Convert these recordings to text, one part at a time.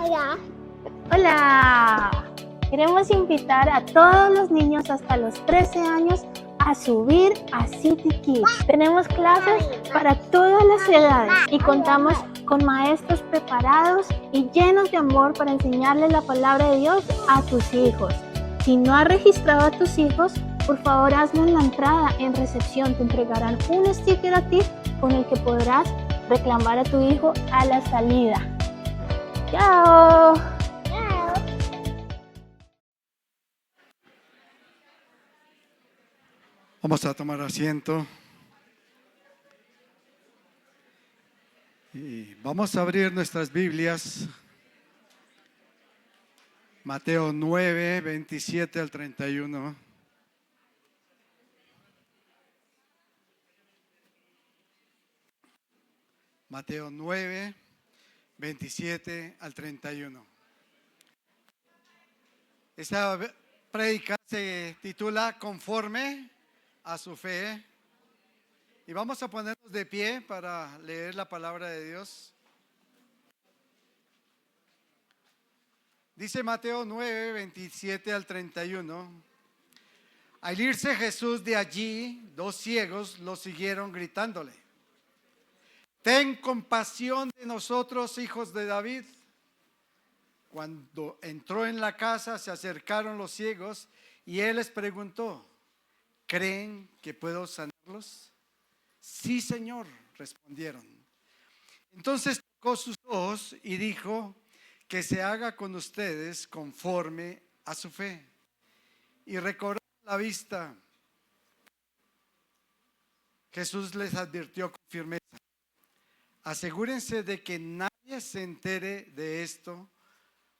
Hola. ¡Hola! Queremos invitar a todos los niños hasta los 13 años a subir a City Kids. Tenemos clases para todas las edades y contamos con maestros preparados y llenos de amor para enseñarles la palabra de Dios a tus hijos. Si no has registrado a tus hijos, por favor hazlo en la entrada. En recepción te entregarán un sticker a ti con el que podrás reclamar a tu hijo a la salida. ¡Chao! Vamos a tomar asiento y vamos a abrir nuestras Biblias. Mateo 9, 27 al 31. Mateo 9, 27 al 31. Esta prédica se titula Conforme a su fe. Y vamos a ponernos de pie para leer la palabra de Dios. Dice Mateo 9, 27 al 31. Al irse Jesús de allí, 2 ciegos lo siguieron gritándole: ten compasión de nosotros, hijos de David. Cuando entró en la casa, se acercaron los ciegos y él les preguntó: ¿creen que puedo sanarlos? Sí, Señor, respondieron. Entonces tocó sus ojos y dijo: que se haga con ustedes conforme a su fe. Y recobrando la vista, Jesús les advirtió con firmeza: asegúrense de que nadie se entere de esto.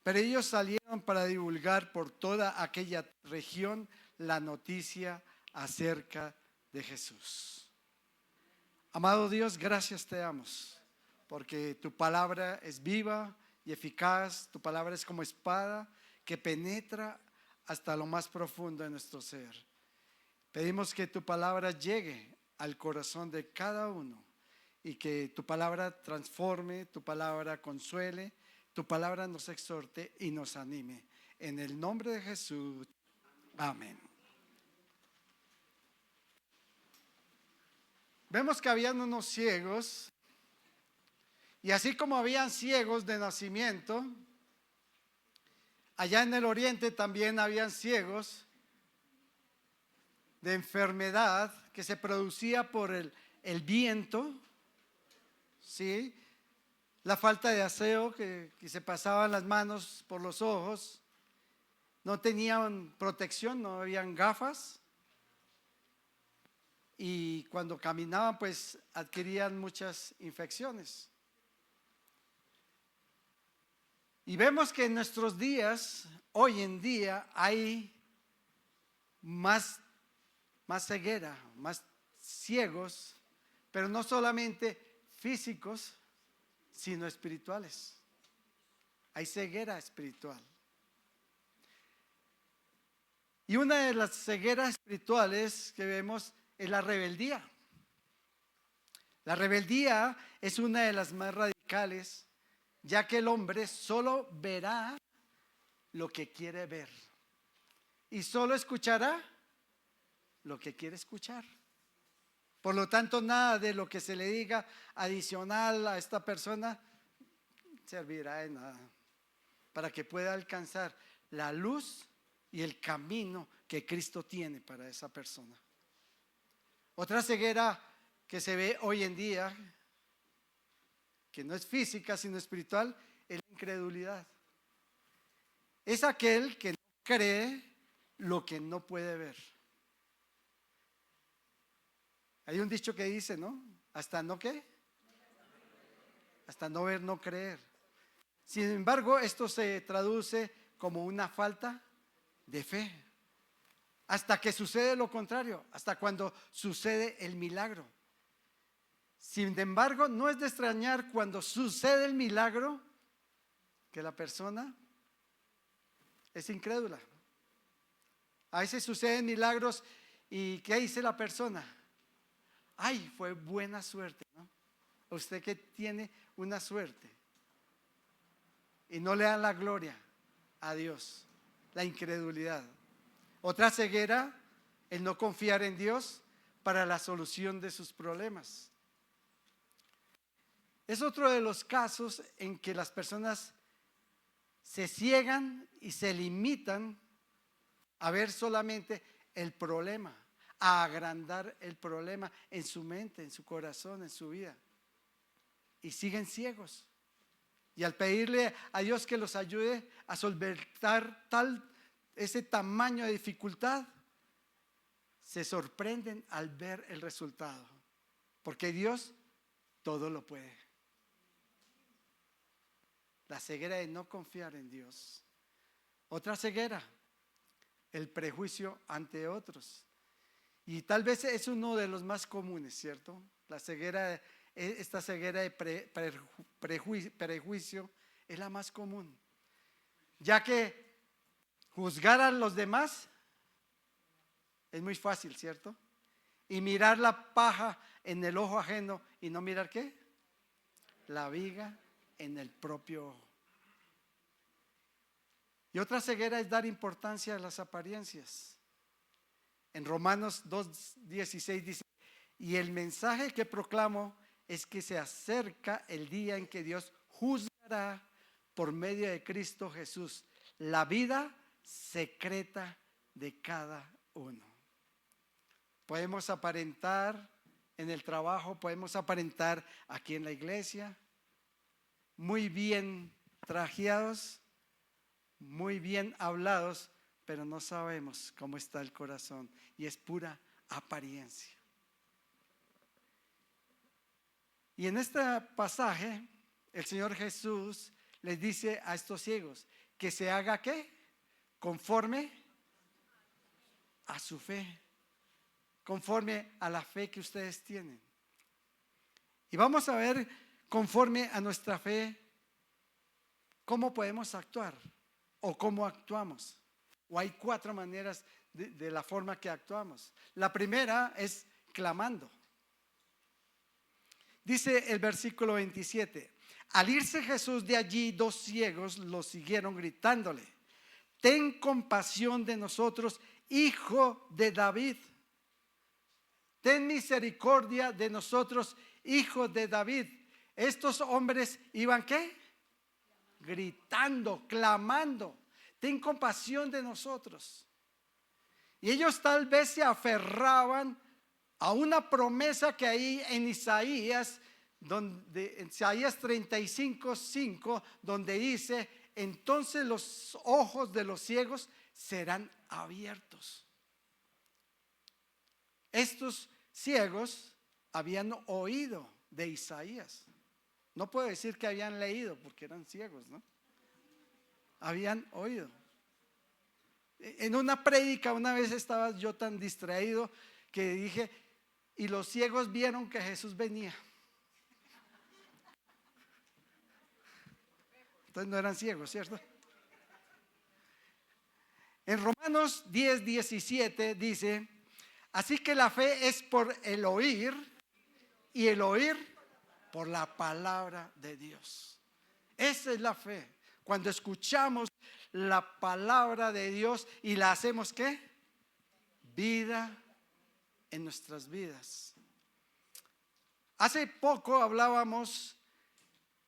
Pero ellos salieron para divulgar por toda aquella región la noticia acerca de Jesús. Amado Dios, gracias te damos, porque tu palabra es viva y eficaz. Tu palabra es como espada que penetra hasta lo más profundo de nuestro ser. Pedimos que tu palabra llegue al corazón de cada uno y que tu palabra transforme, tu palabra consuele, tu palabra nos exhorte y nos anime. En el nombre de Jesús, amén. Vemos que habían unos ciegos, y así como habían ciegos de nacimiento, allá en el oriente también habían ciegos de enfermedad que se producía por el viento, ¿sí? La falta de aseo, que se pasaban las manos por los ojos, no tenían protección, no habían gafas, y cuando caminaban pues adquirían muchas infecciones. Y vemos que en nuestros días, hoy en día, hay más ceguera, más ciegos, pero no solamente físicos, sino espirituales. Hay ceguera espiritual. Y una de las cegueras espirituales que vemos es la rebeldía. La rebeldía es una de las más radicales, ya que el hombre solo verá lo que quiere ver y solo escuchará lo que quiere escuchar. Por lo tanto, nada de lo que se le diga adicional a esta persona servirá de nada para que pueda alcanzar la luz y el camino que Cristo tiene para esa persona. Otra ceguera que se ve hoy en día, que no es física sino espiritual, es la incredulidad. Es aquel que no cree lo que no puede ver. Hay un dicho que dice, ¿no? Hasta no ¿qué? Hasta no ver, no creer. Sin embargo, esto se traduce como una falta de fe. Hasta que sucede lo contrario, hasta cuando sucede el milagro. Sin embargo, no es de extrañar cuando sucede el milagro que la persona es incrédula. A veces suceden milagros y ¿qué dice la persona? Ay, fue buena suerte, ¿no? Usted que tiene una suerte. y no le dan la gloria a Dios, la incredulidad. Otra ceguera, el no confiar en Dios para la solución de sus problemas. Es otro de los casos en que las personas se ciegan y se limitan a ver solamente el problema, a agrandar el problema en su mente, en su corazón, en su vida. Y siguen ciegos. Y al pedirle a Dios que los ayude a solventar ese tamaño de dificultad, se sorprenden al ver el resultado. Porque Dios todo lo puede. La ceguera de no confiar en Dios. Otra ceguera, el prejuicio ante otros. Y tal vez es uno de los más comunes, ¿cierto? La ceguera, esta ceguera de prejuicio es la más común. Ya que juzgar a los demás es muy fácil, ¿cierto? Y mirar la paja en el ojo ajeno y no mirar ¿qué? La viga en el propio ojo. Y otra ceguera es dar importancia a las apariencias. En Romanos 2:16 dice: y el mensaje que proclamo es que se acerca el día en que Dios juzgará por medio de Cristo Jesús la vida secreta de cada uno. Podemos aparentar en el trabajo, podemos aparentar aquí en la iglesia, muy bien trajeados, muy bien hablados, pero no sabemos cómo está el corazón y es pura apariencia. Y en este pasaje el Señor Jesús les dice a estos ciegos que se haga ¿qué? Conforme a su fe, conforme a la fe que ustedes tienen. Y vamos a ver conforme a nuestra fe cómo podemos actuar o cómo actuamos. O hay 4 maneras de la forma que actuamos. La primera es clamando. Dice el versículo 27: al irse Jesús de allí, 2 ciegos lo siguieron gritándole: ten compasión de nosotros, hijo de David. Ten misericordia de nosotros, hijo de David. Estos hombres iban ¿qué? Gritando, clamando: ten compasión de nosotros. Y ellos tal vez se aferraban a una promesa que hay en Isaías, en Isaías 35:5, donde dice: entonces los ojos de los ciegos serán abiertos. Estos ciegos habían oído de Isaías. No puedo decir que habían leído porque eran ciegos, ¿no? Habían oído. En una prédica una vez estaba yo tan distraído que dije: y los ciegos vieron que Jesús venía. Entonces no eran ciegos, ¿cierto? En Romanos 10:17 dice: así que la fe es por el oír, y el oír por la palabra de Dios. Esa es la fe. Cuando escuchamos la palabra de Dios y la hacemos ¿qué? Vida en nuestras vidas. Hace poco hablábamos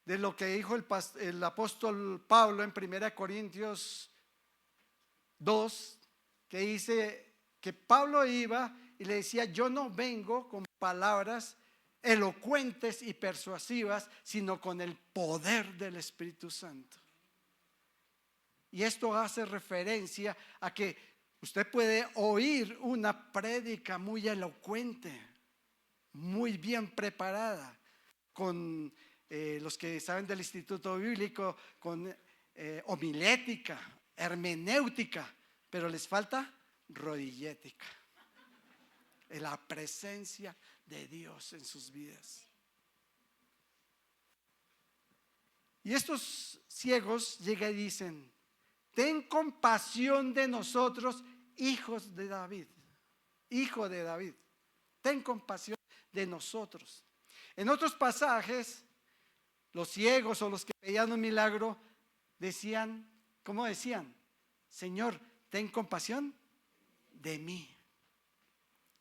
de lo que dijo el apóstol Pablo en 1 Corintios 2, que dice que Pablo iba y le decía: yo no vengo con palabras elocuentes y persuasivas, sino con el poder del Espíritu Santo. Y esto hace referencia a que usted puede oír una prédica muy elocuente, muy bien preparada, con los que saben del Instituto Bíblico, con homilética, hermenéutica, pero les falta rodillética, la presencia de Dios en sus vidas. Y estos ciegos llegan y dicen: ten compasión de nosotros, hijos de David. Hijo de David, ten compasión de nosotros. En otros pasajes, los ciegos o los que pedían un milagro decían, ¿cómo decían? Señor, ten compasión de mí.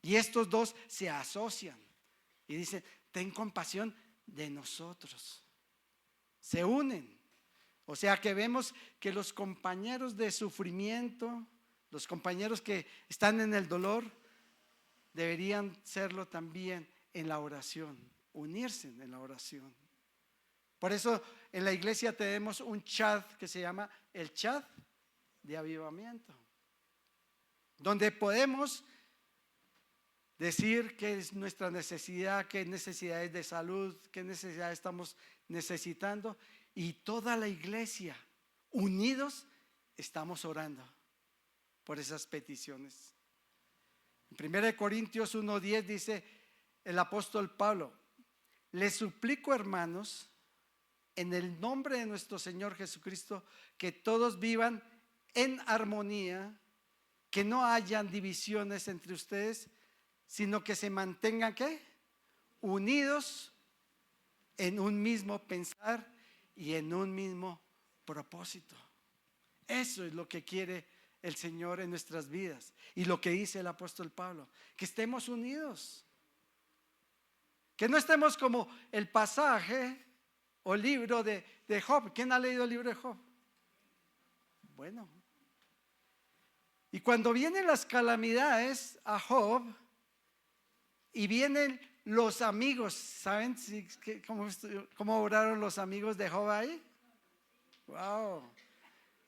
Y estos dos se asocian y dicen, ten compasión de nosotros. Se unen. O sea que vemos que los compañeros de sufrimiento, los compañeros que están en el dolor, deberían serlo también en la oración, unirse en la oración. Por eso en la iglesia tenemos un chat que se llama el chat de avivamiento, donde podemos decir qué es nuestra necesidad, qué necesidades de salud, qué necesidades estamos necesitando, y toda la iglesia unidos estamos orando por esas peticiones. En 1 Corintios 1:10 dice el apóstol Pablo: les suplico, hermanos, en el nombre de nuestro Señor Jesucristo, que todos vivan en armonía, que no hayan divisiones entre ustedes, sino que se mantengan, ¿qué? Unidos en un mismo pensar y en un mismo propósito. Eso es lo que quiere el Señor en nuestras vidas, y lo que dice el apóstol Pablo, que estemos unidos, que no estemos como el pasaje o libro de Job. ¿Quién ha leído el libro de Job? Bueno, y cuando vienen las calamidades a Job y vienen los amigos, ¿saben cómo oraron los amigos de Job ahí? Wow,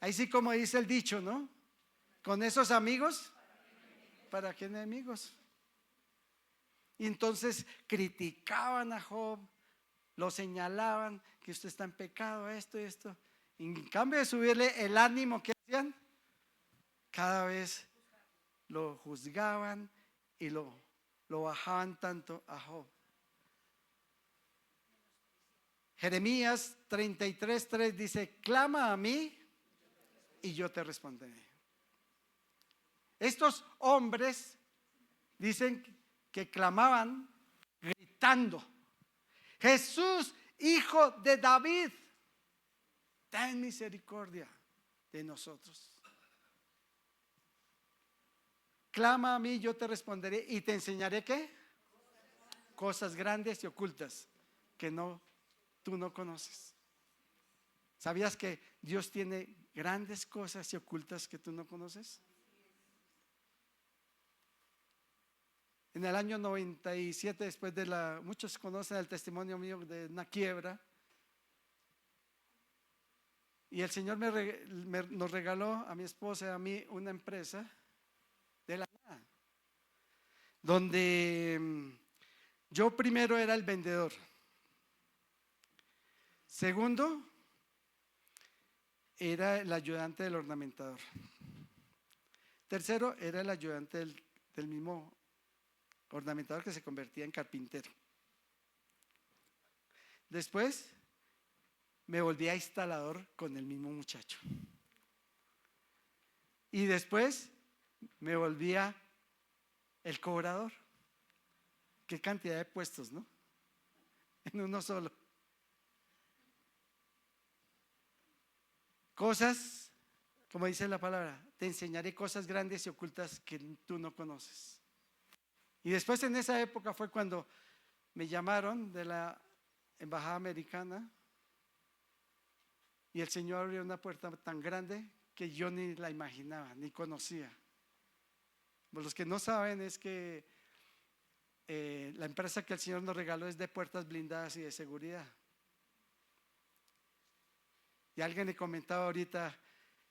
ahí sí, como dice el dicho, ¿no? Con esos amigos, ¿para qué enemigos? Y entonces criticaban a Job, lo señalaban, que usted está en pecado, esto y esto. Y en cambio de subirle el ánimo, ¿qué hacían? Cada vez lo juzgaban y lo bajaban tanto a Job. Jeremías 33:3 dice: clama a mí y yo te responderé. Estos hombres dicen que clamaban gritando: Jesús, hijo de David, ten misericordia de nosotros. Clama a mí, yo te responderé y te enseñaré, ¿qué? Cosas grandes y ocultas que tú no conoces. ¿Sabías que Dios tiene grandes cosas y ocultas que tú no conoces? En el año 97, después de muchos conocen el testimonio mío de una quiebra, y el Señor nos regaló a mi esposa y a mí una empresa de la nada, donde yo primero era el vendedor, segundo era el ayudante del ornamentador, tercero era el ayudante del mismo ornamentador que se convertía en carpintero. Después me volví a instalador con el mismo muchacho, y después me volvía el cobrador. Qué cantidad de puestos, ¿no? En uno solo. Cosas, como dice la palabra, te enseñaré cosas grandes y ocultas que tú no conoces. Y después, en esa época, fue cuando me llamaron de la embajada americana, y el Señor abrió una puerta tan grande que yo ni la imaginaba, ni conocía. Pues los que no saben es que la empresa que el Señor nos regaló es de puertas blindadas y de seguridad. Y alguien le comentaba ahorita,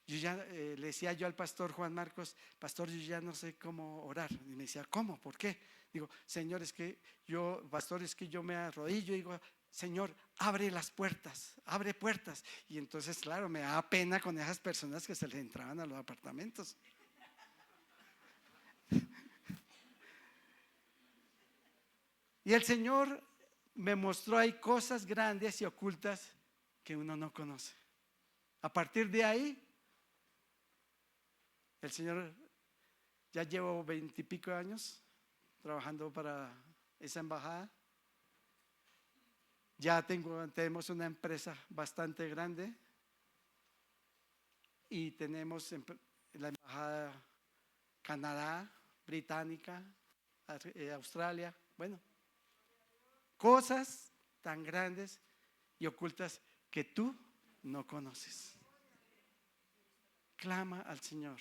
le decía yo al pastor Juan Marcos: pastor, yo ya no sé cómo orar. Y me decía: ¿cómo? ¿Por qué? Digo: Señor, pastor, es que yo me arrodillo y digo: Señor, abre las puertas, abre puertas. Y entonces, claro, me daba pena con esas personas que se les entraban a los apartamentos. Y el Señor me mostró ahí cosas grandes y ocultas que uno no conoce. A partir de ahí, el Señor, ya llevo 20 y pico de años trabajando para esa embajada. Ya tenemos una empresa bastante grande, y tenemos en la embajada Canadá, británica, Australia, bueno, cosas tan grandes y ocultas que tú no conoces. Clama al Señor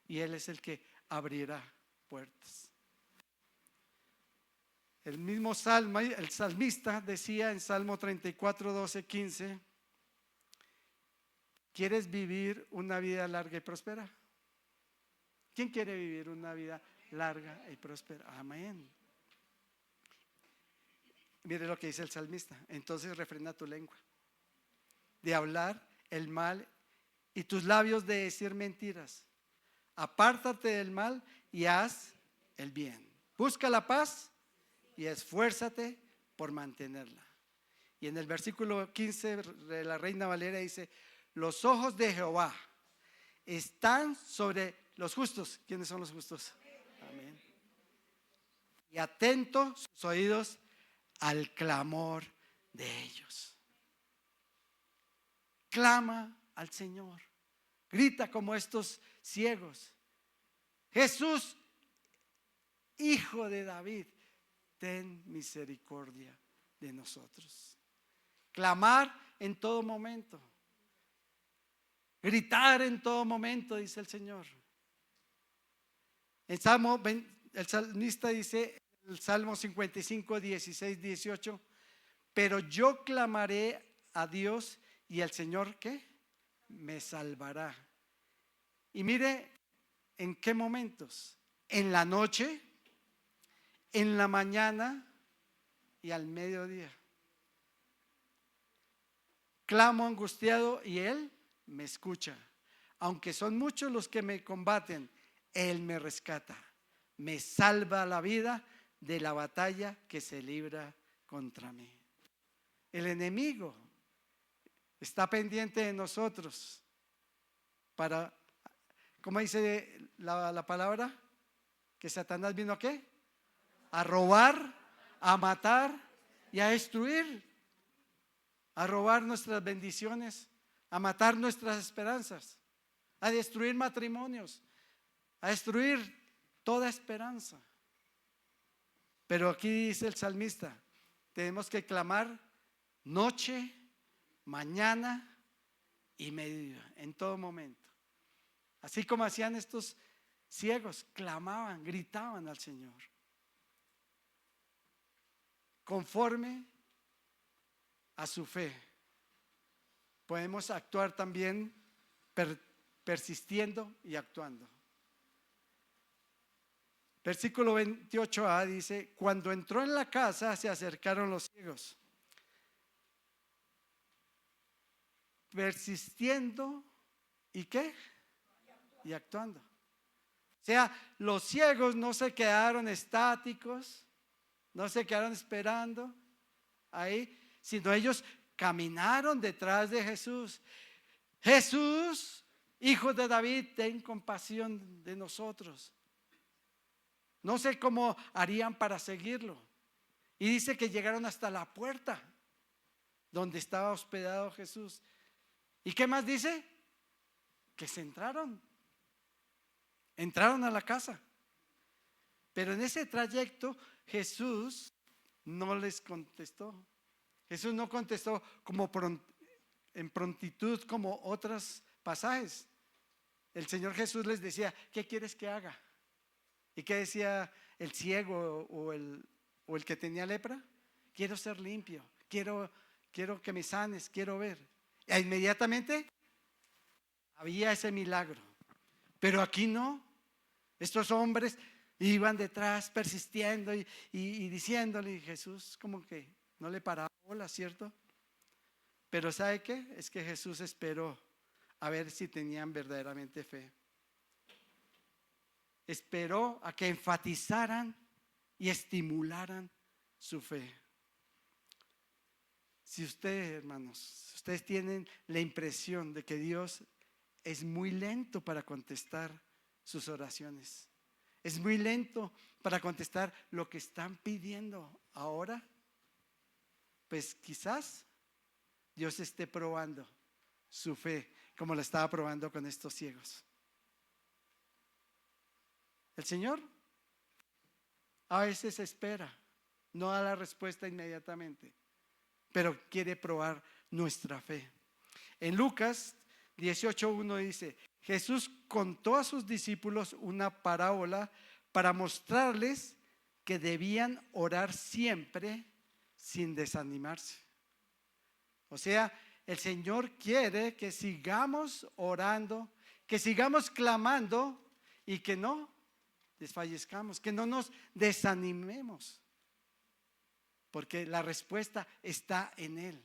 y Él es el que abrirá puertas. El mismo salmo, el salmista decía en Salmo 34, 12, 15: ¿quieres vivir una vida larga y próspera? ¿Quién quiere vivir una vida larga y próspera? Amén. Mire lo que dice el salmista: entonces refrena tu lengua de hablar el mal y tus labios de decir mentiras. Apártate del mal y haz el bien. Busca la paz y esfuérzate por mantenerla. Y en el versículo 15 de la Reina Valera dice: los ojos de Jehová están sobre los justos. ¿Quiénes son los justos? Amén. Y atentos sus oídos al clamor de ellos. Clama al Señor, grita como estos ciegos: Jesús, Hijo de David, ten misericordia de nosotros. Clamar en todo momento, gritar en todo momento, dice el Señor. El salmista dice, el Salmo 55, 16, 18: pero yo clamaré a Dios y el Señor, ¿qué? Me salvará. Y mire en qué momentos: en la noche, en la mañana y al mediodía. Clamo angustiado y Él me escucha. Aunque son muchos los que me combaten, Él me rescata. Me salva la vida de la batalla que se libra contra mí. El enemigo está pendiente de nosotros para, ¿cómo dice la palabra? Que Satanás vino ¿a qué? A robar, a matar y a destruir. A robar nuestras bendiciones, a matar nuestras esperanzas, a destruir matrimonios, a destruir toda esperanza. Pero aquí dice el salmista: tenemos que clamar noche, mañana y mediodía, en todo momento. Así como hacían estos ciegos, clamaban, gritaban al Señor. Conforme a su fe, podemos actuar también persistiendo y actuando. Versículo 28a dice: cuando entró en la casa se acercaron los ciegos, persistiendo y ¿qué? Y actuando. O sea, los ciegos no se quedaron estáticos, no se quedaron esperando ahí, sino ellos caminaron detrás de Jesús. Jesús, Hijo de David, ten compasión de nosotros. No sé cómo harían para seguirlo. Y dice que llegaron hasta la puerta donde estaba hospedado Jesús. ¿Y qué más dice? Que se entraron a la casa. Pero en ese trayecto Jesús no les contestó. Jesús no contestó como en prontitud como otros pasajes. El Señor Jesús les decía: ¿qué quieres que haga? ¿Y qué decía el ciego o el que tenía lepra? Quiero ser limpio, quiero que me sanes, quiero ver. E inmediatamente había ese milagro. Pero aquí no. Estos hombres iban detrás persistiendo y diciéndole, y Jesús como que no le paraba bola, ¿cierto? Pero ¿sabe qué? Es que Jesús esperó a ver si tenían verdaderamente fe. Esperó a que enfatizaran y estimularan su fe. Si ustedes, hermanos, ustedes tienen la impresión de que Dios es muy lento para contestar sus oraciones, es muy lento para contestar lo que están pidiendo ahora, pues quizás Dios esté probando su fe, como lo estaba probando con estos ciegos. El Señor a veces espera, no da la respuesta inmediatamente, pero quiere probar nuestra fe. En Lucas 18:1 dice: Jesús contó a sus discípulos una parábola para mostrarles que debían orar siempre sin desanimarse. O sea, el Señor quiere que sigamos orando, que sigamos clamando y que no desfallezcamos, que no nos desanimemos, porque la respuesta está en Él.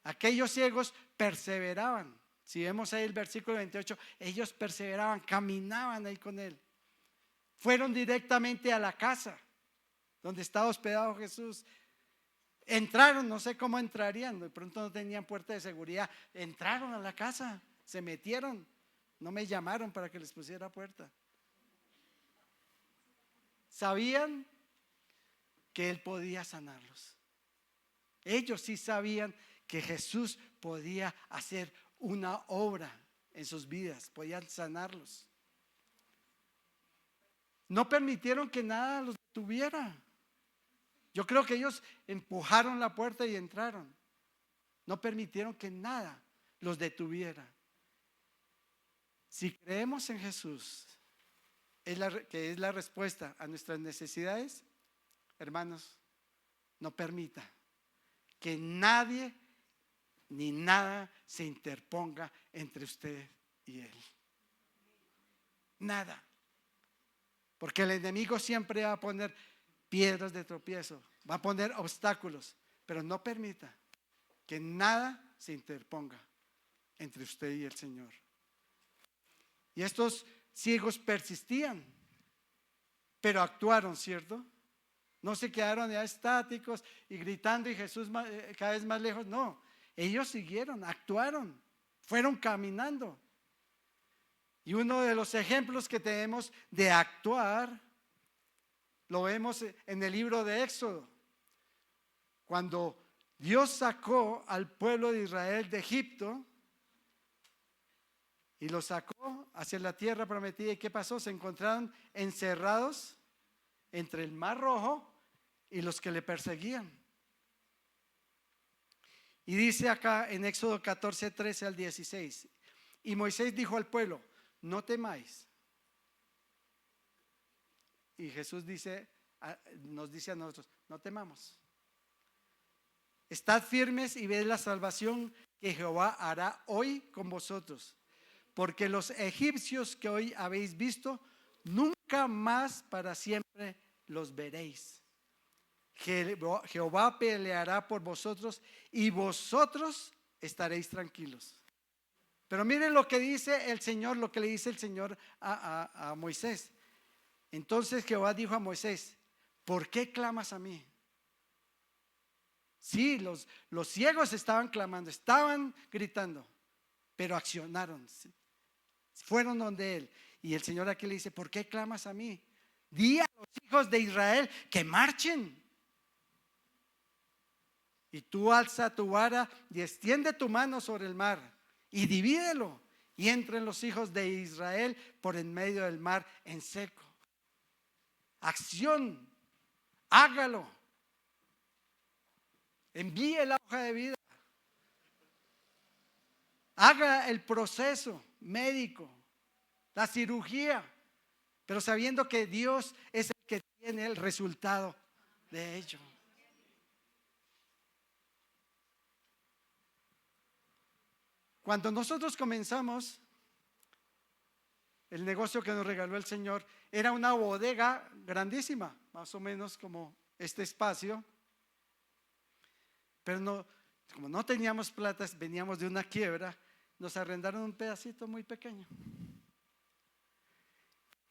Aquellos ciegos perseveraban. Si vemos ahí el versículo 28, ellos perseveraban, caminaban ahí con Él. Fueron directamente a la casa donde estaba hospedado Jesús. Entraron, no sé cómo entrarían, de pronto no tenían puerta de seguridad. Entraron a la casa, se metieron. No me llamaron para que les pusiera puerta. Sabían que Él podía sanarlos. Ellos sí sabían que Jesús podía hacer una obra en sus vidas, podían sanarlos. No permitieron que nada los detuviera. Yo creo que ellos empujaron la puerta y entraron. No permitieron que nada los detuviera. Si creemos en Jesús, que es la respuesta a nuestras necesidades, hermanos, no permita que nadie ni nada se interponga entre usted y Él. Nada. Porque el enemigo siempre va a poner piedras de tropiezo, va a poner obstáculos, pero no permita que nada se interponga entre usted y el Señor. Y estos ciegos persistían, pero actuaron, ¿cierto? No se quedaron ya estáticos y gritando y Jesús cada vez más lejos. No, ellos siguieron, actuaron, fueron caminando. Y uno de los ejemplos que tenemos de actuar lo vemos en el libro de Éxodo, cuando Dios sacó al pueblo de Israel de Egipto y los sacó hacia la tierra prometida. ¿Y qué pasó? Se encontraron encerrados entre el Mar Rojo y los que le perseguían. Y dice acá en Éxodo 14, 13 al 16: y Moisés dijo al pueblo: no temáis. Y Jesús nos dice a nosotros: no temamos. Estad firmes y ved la salvación que Jehová hará hoy con vosotros, porque los egipcios que hoy habéis visto, nunca más para siempre los veréis. Jehová peleará por vosotros y vosotros estaréis tranquilos. Pero miren lo que dice el Señor, lo que le dice el Señor a Moisés. Entonces Jehová dijo a Moisés: ¿por qué clamas a mí? Sí, los ciegos estaban clamando, estaban gritando, pero accionaron, fueron donde Él. Y el Señor aquí le dice: ¿por qué clamas a mí? Di a los hijos de Israel que marchen. Y tú alza tu vara y extiende tu mano sobre el mar y divídelo, y entren los hijos de Israel por en medio del mar en seco. Acción, hágalo. Envíe la hoja de vida. Haga el proceso médico, la cirugía, pero sabiendo que Dios es el que tiene el resultado de ello. Cuando nosotros comenzamos el negocio que nos regaló el Señor, era una bodega grandísima, más o menos como este espacio. Pero como no teníamos plata, veníamos de una quiebra, nos arrendaron un pedacito muy pequeño.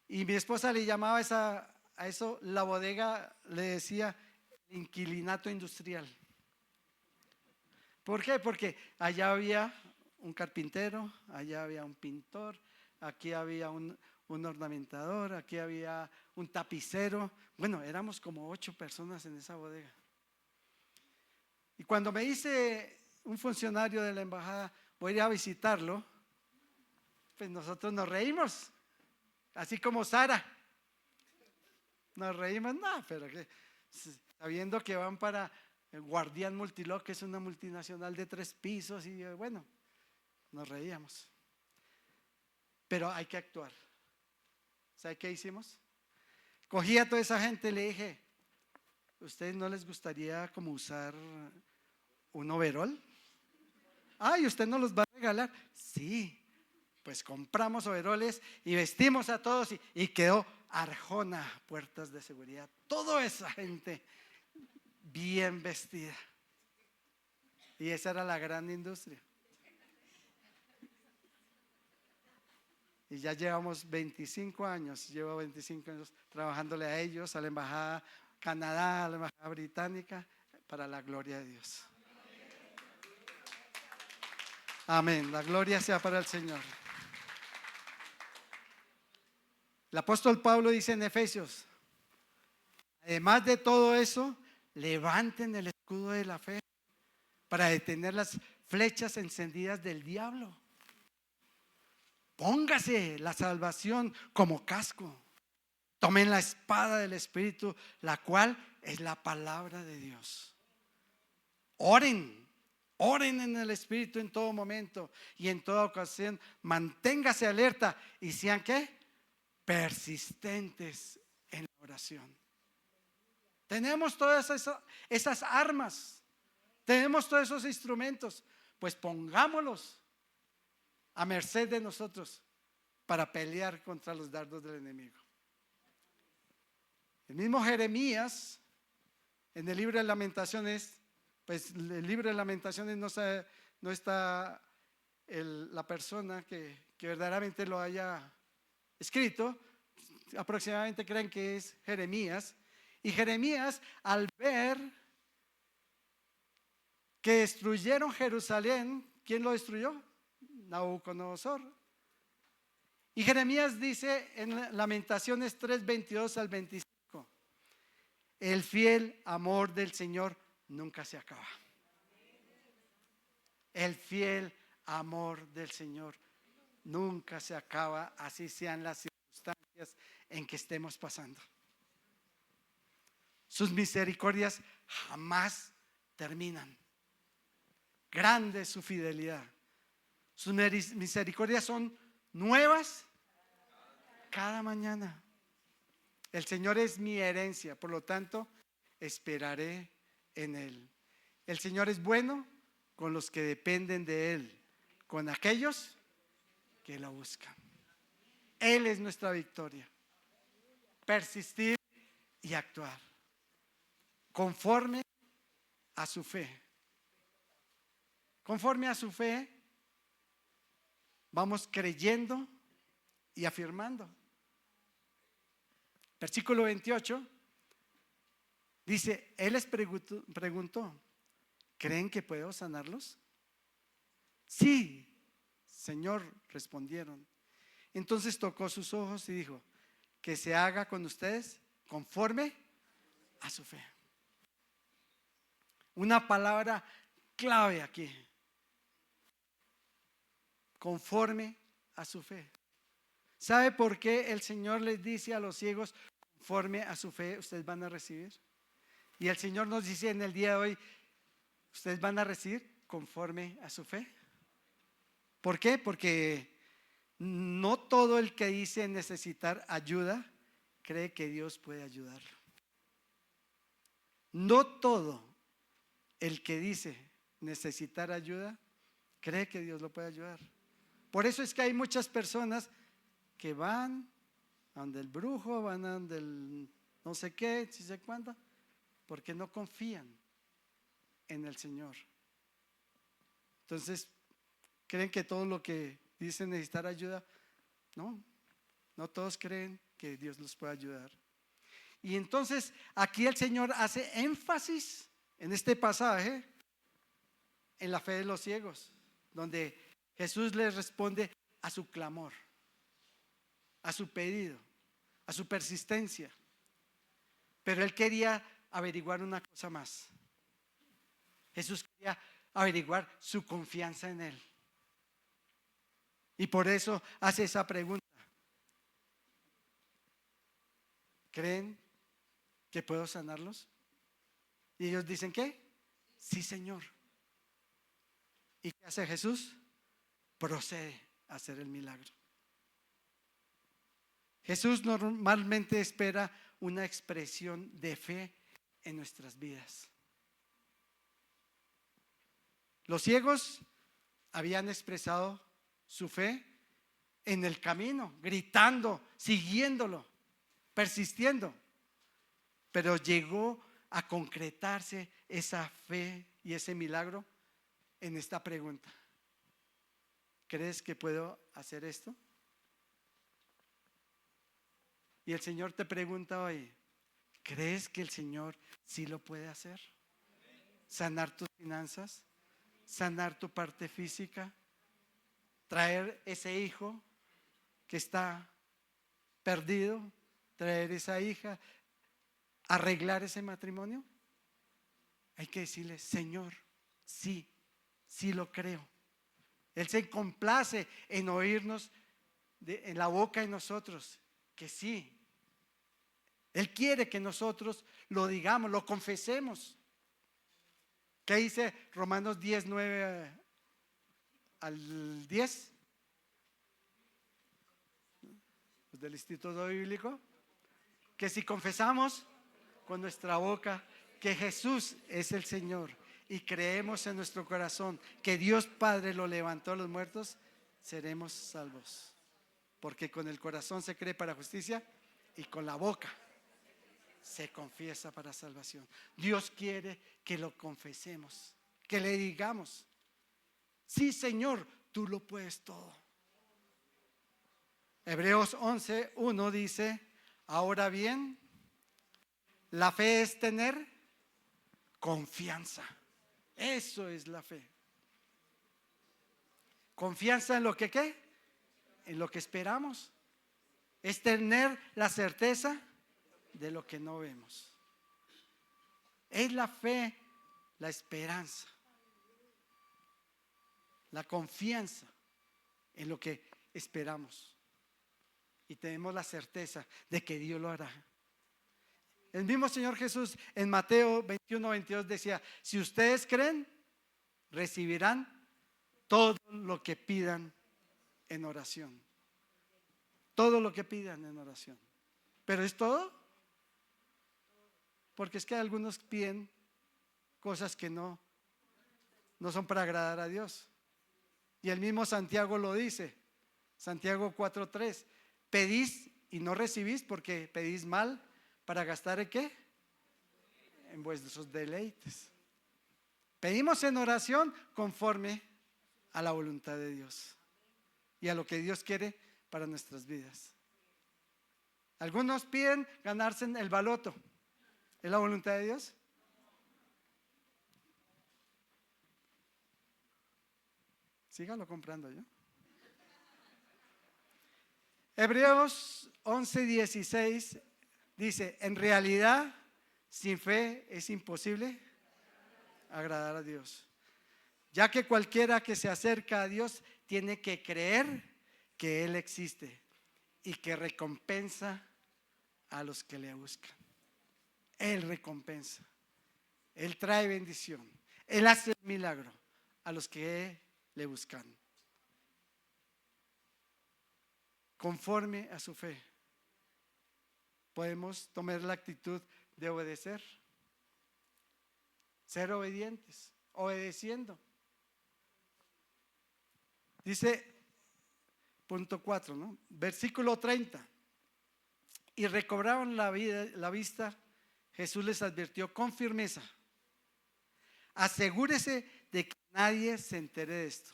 Y mi esposa le llamaba a eso la bodega, le decía inquilinato industrial. ¿Por qué? Porque allá había un carpintero, allá había un pintor, aquí había un ornamentador, aquí había un tapicero. Bueno, éramos como 8 personas en esa bodega. Y cuando me dice un funcionario de la embajada: voy a ir a visitarlo, pues nosotros nos reímos, así como Sara. Nos reímos, no, pero que, sabiendo que van para el Guardián Multilog, que es una multinacional de 3 pisos, y bueno, nos reíamos. Pero hay que actuar. ¿Sabe qué hicimos? Cogí a toda esa gente y le dije, ¿ustedes no les gustaría como usar un overol? ¿Y usted no los va a regalar? Sí, pues compramos overoles y vestimos a todos y quedó Arjona, puertas de seguridad. Toda esa gente bien vestida. Y esa era la gran industria. Y ya llevamos 25 años, llevo 25 años trabajándole a ellos, a la embajada Canadá, a la embajada británica, para la gloria de Dios. Amén, la gloria sea para el Señor. El apóstol Pablo dice en Efesios, además de todo eso, levanten el escudo de la fe para detener las flechas encendidas del diablo. Póngase la salvación como casco. Tomen la espada del Espíritu, la cual es la palabra de Dios. Oren en el Espíritu en todo momento y en toda ocasión. Manténgase alerta y sean ¿qué? Persistentes en la oración. Tenemos todas esas armas, tenemos todos esos instrumentos, pues pongámoslos a merced de nosotros para pelear contra los dardos del enemigo. El mismo Jeremías, en el libro de Lamentaciones, pues el libro de Lamentaciones no está la persona que verdaderamente lo haya escrito, aproximadamente creen que es Jeremías. Y Jeremías, al ver que destruyeron Jerusalén, ¿quién lo destruyó? Nabucodonosor. Y Jeremías dice en Lamentaciones 3:22 al 25, el fiel amor del Señor nunca se acaba. El fiel amor del Señor nunca se acaba, así sean las circunstancias en que estemos pasando. Sus misericordias jamás terminan. Grande es su fidelidad. Sus misericordias son nuevas cada mañana. El Señor es mi herencia, por lo tanto, esperaré en Él. El Señor es bueno con los que dependen de Él, con aquellos que lo buscan. Él es nuestra victoria. Persistir y actuar conforme a su fe. Conforme a su fe, vamos creyendo y afirmando. Versículo 28 dice, Él les preguntó, ¿creen que puedo sanarlos? Sí, Señor, respondieron. Entonces tocó sus ojos y dijo, que se haga con ustedes conforme a su fe. Una palabra clave aquí. Conforme a su fe. ¿Sabe por qué el Señor les dice a los ciegos, conforme a su fe ustedes van a recibir? Y el Señor nos dice en el día de hoy, ustedes van a recibir conforme a su fe. ¿Por qué? Porque no todo el que dice necesitar ayuda cree que Dios puede ayudarlo. No todo el que dice necesitar ayuda cree que Dios lo puede ayudar. Por eso es que hay muchas personas que van a donde el brujo, van a donde el no sé qué, si sé cuánto, porque no confían en el Señor. Entonces, creen que todo lo que dicen necesitar ayuda, no todos creen que Dios los puede ayudar. Y entonces aquí el Señor hace énfasis en este pasaje en la fe de los ciegos, donde Jesús les responde a su clamor, a su pedido, a su persistencia. Pero Él quería averiguar una cosa más. Jesús quería averiguar su confianza en Él. Y por eso hace esa pregunta. ¿Creen que puedo sanarlos? Y ellos dicen, ¿qué? Sí, Señor. ¿Y qué hace Jesús? Procede a hacer el milagro. Jesús normalmente espera una expresión de fe en nuestras vidas. Los ciegos habían expresado su fe en el camino, gritando, siguiéndolo, persistiendo. Pero llegó a concretarse esa fe y ese milagro en esta pregunta. ¿Crees que puedo hacer esto? Y el Señor te pregunta hoy, ¿crees que el Señor sí lo puede hacer? Sanar tus finanzas, sanar tu parte física, traer ese hijo que está perdido, traer esa hija, arreglar ese matrimonio. Hay que decirle, Señor, sí, sí lo creo. Él se complace en oírnos en la boca de nosotros que sí. Él quiere que nosotros lo digamos, lo confesemos. ¿Qué dice Romanos 10, 9 al 10? Del Instituto Bíblico. Que si confesamos con nuestra boca que Jesús es el Señor y creemos en nuestro corazón que Dios Padre lo levantó a los muertos, seremos salvos. Porque con el corazón se cree para justicia y con la boca se confiesa para salvación. Dios quiere que lo confesemos, que le digamos, sí, Señor, tú lo puedes todo. Hebreos 11:1 dice, ahora bien, la fe es tener confianza. Eso es la fe. Confianza en lo que ¿qué? En lo que esperamos. Es tener la certeza de lo que no vemos. Es la fe, la esperanza, la confianza en lo que esperamos. Y tenemos la certeza de que Dios lo hará. El mismo Señor Jesús en Mateo 21:22 decía, si ustedes creen, recibirán todo lo que pidan en oración. Todo lo que pidan en oración. ¿Pero es todo? Porque es que algunos piden cosas que no son para agradar a Dios. Y el mismo Santiago lo dice. Santiago 4:3. Pedís y no recibís porque pedís mal para gastar ¿en qué? En vuestros deleites. Pedimos en oración conforme a la voluntad de Dios y a lo que Dios quiere para nuestras vidas. Algunos piden ganarse el baloto. ¿Es la voluntad de Dios? Sígalo comprando yo. Hebreos 11:16 dice, en realidad sin fe es imposible agradar a Dios, ya que cualquiera que se acerca a Dios tiene que creer que Él existe y que recompensa a los que le buscan. Él recompensa, Él trae bendición, Él hace el milagro a los que le buscan. Conforme a su fe, podemos tomar la actitud de obedecer, ser obedientes, obedeciendo. Dice punto 4, ¿no? Versículo 30. Y recobraron la vista. Jesús les advirtió con firmeza: asegúrese de que nadie se entere de esto.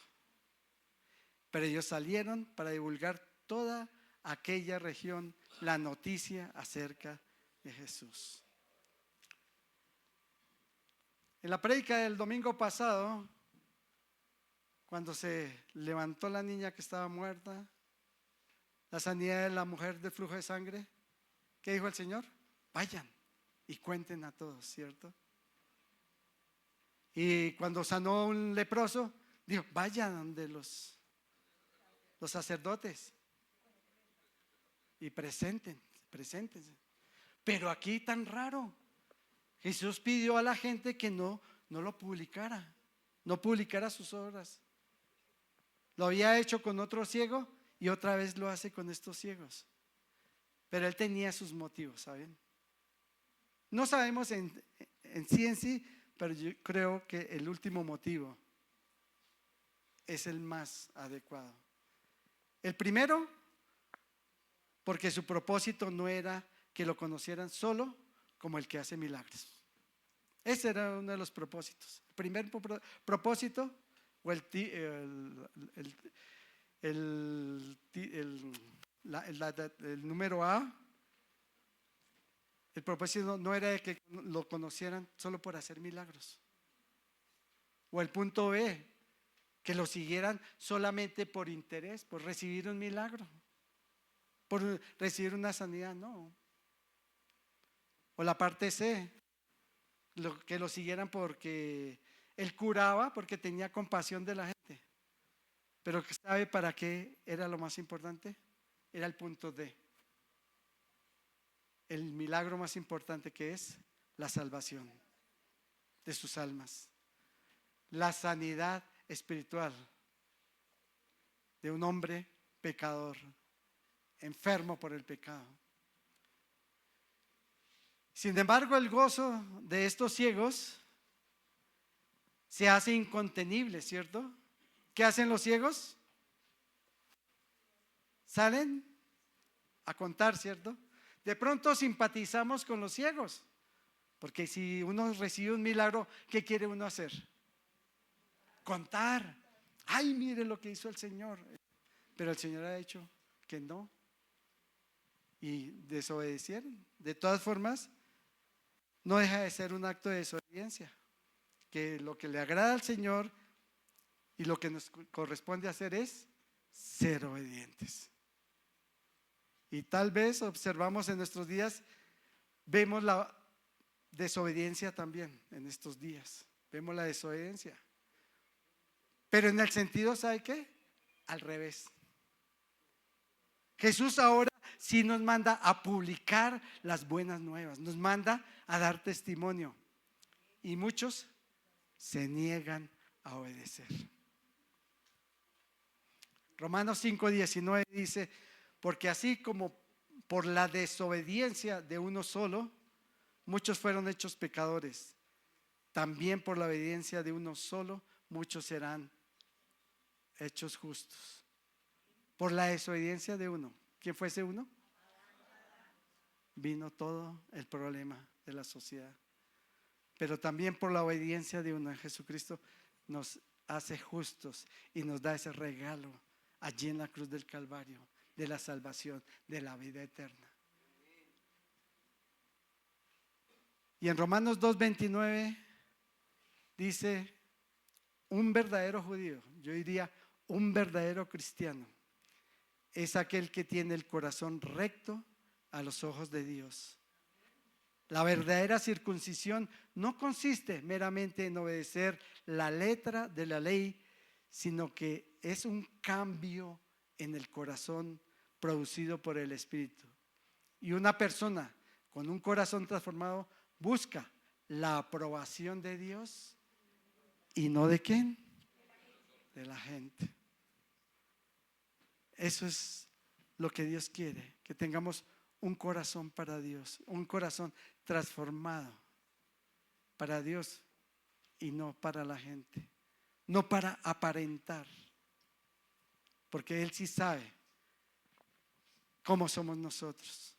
Pero ellos salieron para divulgar toda aquella región la noticia acerca de Jesús. En la prédica del domingo pasado, cuando se levantó la niña que estaba muerta, la sanidad de la mujer de flujo de sangre, ¿qué dijo el Señor? Vayan y cuenten a todos, ¿cierto? Y cuando sanó un leproso, dijo, vayan donde los los sacerdotes. Y preséntense. Pero aquí tan raro. Jesús pidió a la gente que no lo publicara, no publicara sus obras. Lo había hecho con otro ciego y otra vez lo hace con estos ciegos. Pero él tenía sus motivos, ¿saben? No sabemos en sí, pero yo creo que el último motivo es el más adecuado. El primero, porque su propósito no era que lo conocieran solo como el que hace milagros. Ese era uno de los propósitos. El primer propósito, o el número A, el propósito no era de que lo conocieran solo por hacer milagros. O el punto B, que lo siguieran solamente por interés, por recibir un milagro, por recibir una sanidad, no. O la parte C, que lo siguieran porque él curaba, porque tenía compasión de la gente. Pero ¿sabe para qué era lo más importante? Era el punto D. El milagro más importante, que es la salvación de sus almas, la sanidad espiritual de un hombre pecador, enfermo por el pecado. Sin embargo, el gozo de estos ciegos se hace incontenible, ¿cierto? ¿Qué hacen los ciegos? Salen a contar, ¿cierto? De pronto simpatizamos con los ciegos, porque si uno recibe un milagro, ¿qué quiere uno hacer? Contar. Ay, mire lo que hizo el Señor. Pero el Señor ha dicho que no. Y desobedecieron. De todas formas, no deja de ser un acto de desobediencia. Que lo que le agrada al Señor y lo que nos corresponde hacer es ser obedientes. Y tal vez observamos en nuestros días, vemos la desobediencia también en estos días. Vemos la desobediencia. Pero en el sentido, ¿sabe qué? Al revés. Jesús ahora sí nos manda a publicar las buenas nuevas, nos manda a dar testimonio. Y muchos se niegan a obedecer. Romanos 5:19 dice: porque así como por la desobediencia de uno solo, muchos fueron hechos pecadores, también por la obediencia de uno solo, muchos serán hechos justos. Por la desobediencia de uno. ¿Quién fue ese uno? Vino todo el problema de la sociedad. Pero también por la obediencia de uno, Jesucristo nos hace justos y nos da ese regalo allí en la cruz del Calvario, de la salvación, de la vida eterna. Y en Romanos 2:29 dice: un verdadero judío, yo diría un verdadero cristiano, es aquel que tiene el corazón recto a los ojos de Dios. La verdadera circuncisión no consiste meramente en obedecer la letra de la ley, sino que es un cambio en el corazón producido por el Espíritu. Y una persona con un corazón transformado busca la aprobación de Dios y no de ¿quién? De la gente. Eso es lo que Dios quiere, que tengamos un corazón para Dios, un corazón transformado para Dios y no para la gente, no para aparentar, porque Él sí sabe cómo somos nosotros.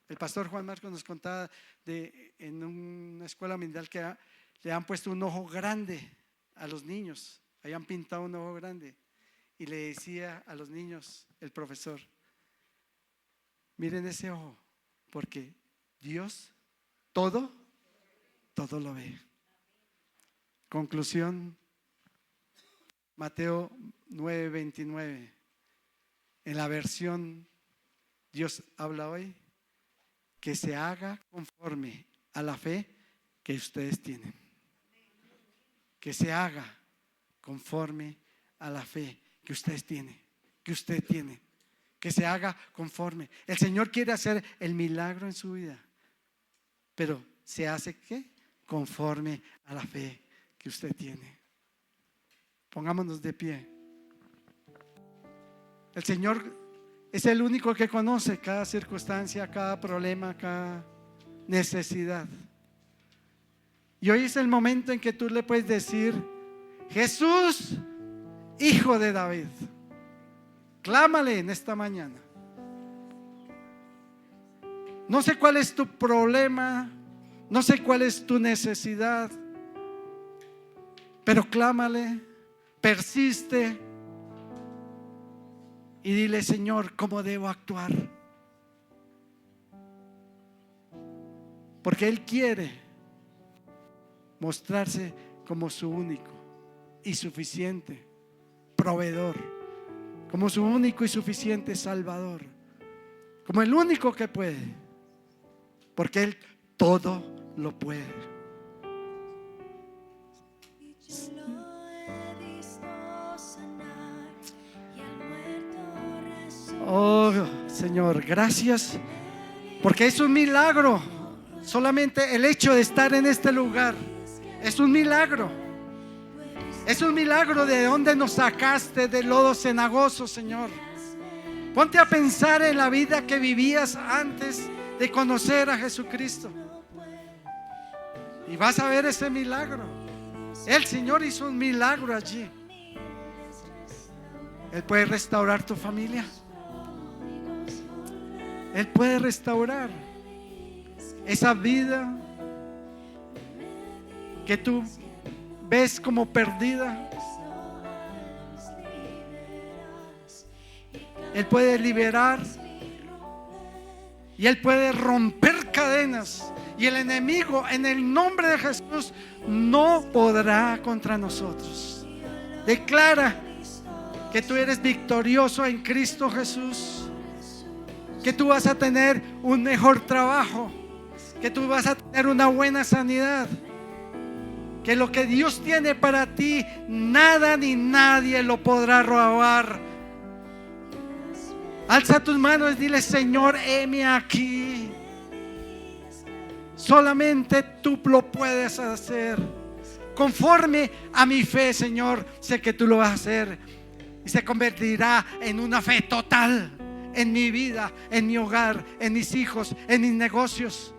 El pastor Juan Marcos nos contaba en una escuela mundial que le han puesto un ojo grande a los niños, habían pintado un ojo grande y le decía a los niños el profesor: miren ese ojo, porque Dios todo lo ve. Conclusión, Mateo 9:29. En la versión Dios habla hoy: que se haga conforme a la fe que ustedes tienen. Que se haga conforme a la fe que ustedes tienen. que usted tiene, que se haga conforme. El Señor quiere hacer el milagro en su vida, pero se hace ¿qué? Conforme a la fe que usted tiene. Pongámonos de pie. El Señor es el único que conoce cada circunstancia, cada problema, cada necesidad. Y hoy es el momento en que tú le puedes decir: Jesús, Hijo de David, clámale en esta mañana. No sé cuál es tu problema, no sé cuál es tu necesidad, pero clámale, persiste y dile: Señor, ¿cómo debo actuar? Porque Él quiere mostrarse como su único y suficiente proveedor, como su único y suficiente salvador, como el único que puede, porque Él todo lo puede. Oh Señor, gracias, porque es un milagro. Solamente el hecho de estar en este lugar es un milagro. Es un milagro de donde nos sacaste del lodo cenagoso, Señor. Ponte a pensar en la vida que vivías antes de conocer a Jesucristo y vas a ver ese milagro. El Señor hizo un milagro allí. Él puede restaurar tu familia. Él puede restaurar esa vida que tú ves como perdida. Él puede liberar y Él puede romper cadenas, y el enemigo en el nombre de Jesús no podrá contra nosotros. Declara que tú eres victorioso en Cristo Jesús, que tú vas a tener un mejor trabajo, que tú vas a tener una buena sanidad, que lo que Dios tiene para ti, nada ni nadie lo podrá robar. Alza tus manos y dile: Señor, heme aquí. Solamente tú lo puedes hacer. Conforme a mi fe, Señor, sé que tú lo vas a hacer, y se convertirá en una fe total en mi vida, en mi hogar, en mis hijos, en mis negocios.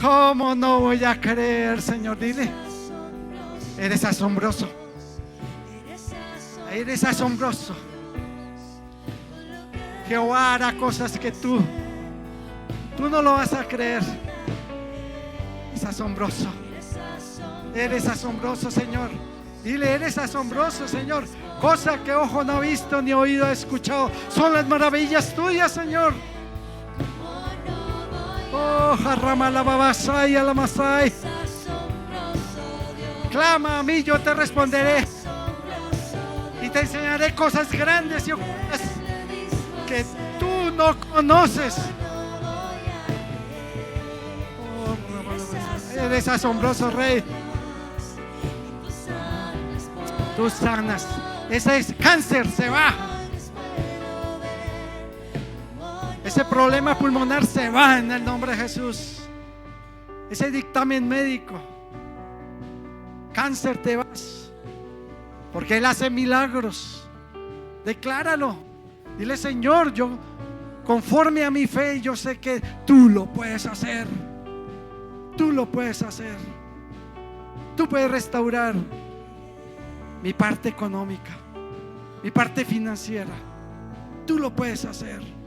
¿Cómo no voy a creer, Señor? Dile: eres asombroso. Eres asombroso. Jehová hará cosas que tú no lo vas a creer. Es asombroso. Eres asombroso, Señor. Dile: eres asombroso, Señor. Cosa que ojo no ha visto ni oído ha escuchado son las maravillas tuyas, Señor. Oh, jarrama la babasai a la masai. Clama a mí, yo te responderé y te enseñaré cosas grandes y ocultas que tú no conoces. Oh, eres asombroso, Rey. Tú sanas. Ese cáncer se va. Ese problema pulmonar se va en el nombre de Jesús. Ese dictamen médico, cáncer, te vas, porque Él hace milagros. Decláralo. Dile: Señor, yo conforme a mi fe, yo sé que tú lo puedes hacer. Tú lo puedes hacer. Tú puedes restaurar mi parte económica, mi parte financiera. Tú lo puedes hacer.